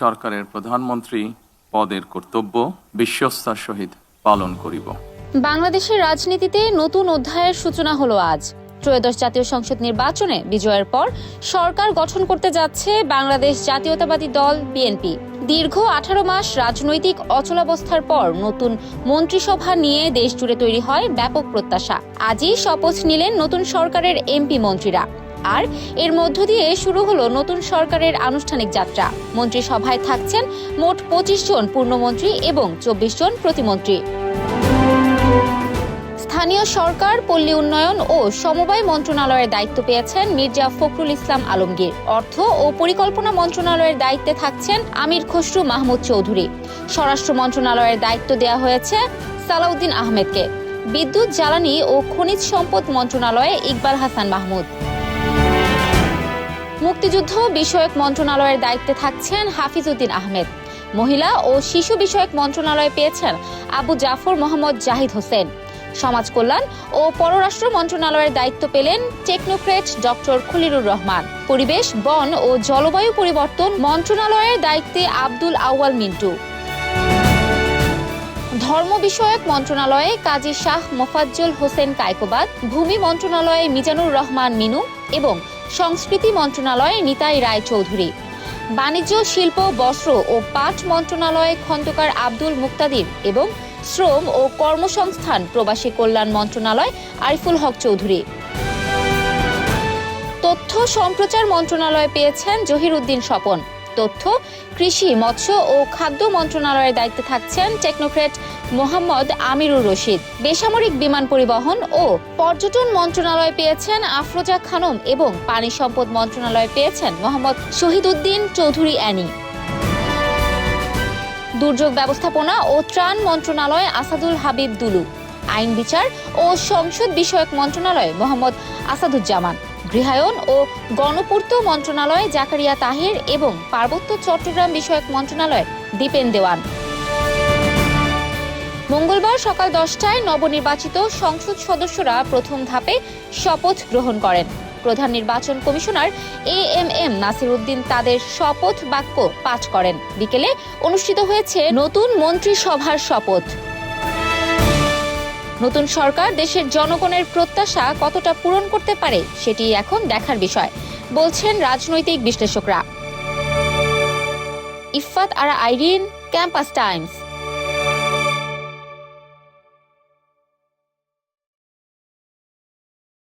সরকারের প্রধানমন্ত্রী পদের কর্তব্য বিশ্বস্তার সহিত পালন করিব। বাংলাদেশের রাজনীতিতে নতুন অধ্যায়ের সূচনা হলো আজ। ত্রয়োদশ জাতীয় সংসদ নির্বাচনে বিজয়ের পর সরকার গঠন করতে যাচ্ছে বাংলাদেশ জাতীয়তাবাদী দল বিএনপি। দীর্ঘ 18 মাস রাজনৈতিক অচলাবস্থার পর নতুন মন্ত্রিসভা নিয়ে দেশ জুড়ে তৈরি হয় ব্যাপক প্রত্যাশা। আজই শপথ নিলেন নতুন সরকারের এমপি মন্ত্রীরা। আর এর মধ্য দিয়ে শুরু হলো নতুন সরকারের আনুষ্ঠানিক যাত্রা। মন্ত্রিসভায় থাকছেন মোট 25 জন পূর্ণমন্ত্রী এবং 24 জন প্রতিমন্ত্রী। স্থানীয় সরকার, পল্লী উন্নয়ন ও সমবায় মন্ত্রণালয়ের দায়িত্ব পেয়েছেন মির্জা ফখরুল ইসলাম আলমগীর। অর্থ ও পরিকল্পনা মন্ত্রণালয়ের দায়িত্বে থাকছেন আমির খসরু মাহমুদ চৌধুরী। স্বরাষ্ট্র মন্ত্রণালয়ের দায়িত্ব দেওয়া হয়েছে সালাউদ্দিন আহমেদকে। বিদ্যুৎ, জ্বালানি ও খনিজ সম্পদ মন্ত্রণালয়ে ইকবাল হাসান মাহমুদ। মুক্তিযুদ্ধ বিষয়ক মন্ত্রণালয়ের দায়িত্বে থাকছেন হাফিজ উদ্দিন আহমেদ। মহিলা ও শিশু বিষয়ক মন্ত্রণালয়ে পেয়েছেন আবু জাফর মোহাম্মদ জাহিদ হোসেন। সমাজ কল্যাণ ও পররাষ্ট্র মন্ত্রণালয়ের দায়িত্ব পেলেন টেকনোক্রেট ডক্টর খলিলুর রহমান। পরিবেশ, বন ও জলবায়ু পরিবর্তন মন্ত্রণালয়ের দায়িত্বে আব্দুল আউয়াল মিন্টু। ধর্ম বিষয়ক মন্ত্রণালয়ে কাজী শাহ মোফাজ্জল হোসেন কায়কোবাদ। ভূমি মন্ত্রণালয়ে মিজানুর রহমান মিনু এবং সংস্কৃতি মন্ত্রণালয়ে নিতাই রায় চৌধুরী। বাণিজ্য, শিল্প, বস্ত্র ও পাট মন্ত্রণালয়ে খন্দকার আব্দুল মুক্তাদির এবং শ্রম ও কর্মসংস্থান প্রবাসী কল্যাণ মন্ত্রণালয় আরিফুল হক চৌধুরী। তথ্য সম্প্রচার মন্ত্রণালয়ে পেয়েছেন জহির উদ্দিন স্বপন। তথ্য, কৃষি, মৎস্য ও খাদ্য মন্ত্রণালয়ের দায়িত্বে থাকছেন টেকনোক্রেট মোহাম্মদ আমিরুর রশিদ। বেসামরিক বিমান পরিবহন ও পর্যটন মন্ত্রণালয়ে পেয়েছেন আফরোজা খানম এবং পানি সম্পদ মন্ত্রণালয়ে পেয়েছেন মোহাম্মদ শহীদ উদ্দিন চৌধুরী অ্যানি। দুর্যোগ ব্যবস্থাপনা ও ত্রাণ মন্ত্রণালয়ে আসাদুল হাবিব দুলু। আইন বিচার ও সংসদ বিষয়ক মন্ত্রণালয়ে মোহাম্মদ আসাদুজ্জামান। গৃহায়ন ও গণপূর্ত মন্ত্রণালয়ে জাকারিয়া তাহির এবং পার্বত্য চট্টগ্রাম বিষয়ক মন্ত্রণালয়ে দীপেন দেওয়ান। মঙ্গলবার সকাল 10টায় নবনির্বাচিত সংসদ সদস্যরা প্রথম ধাপে শপথ গ্রহণ করেন। প্রধান নির্বাচন কমিশনার এএমএম নাসির উদ্দিন তাদের শপথ বাক্য পাঠ করেন। বিকেলে অনুষ্ঠিত হয়েছে নতুন মন্ত্রিসভার শপথ। নতুন সরকার দেশের জনগণের প্রত্যাশা কতটা পূরণ করতে পারে সেটি এখন দেখার বিষয়, বলছেন রাজনৈতিক বিশ্লেষকরা। ইফফাত আরা আইরিন, ক্যাম্পাস টাইমস।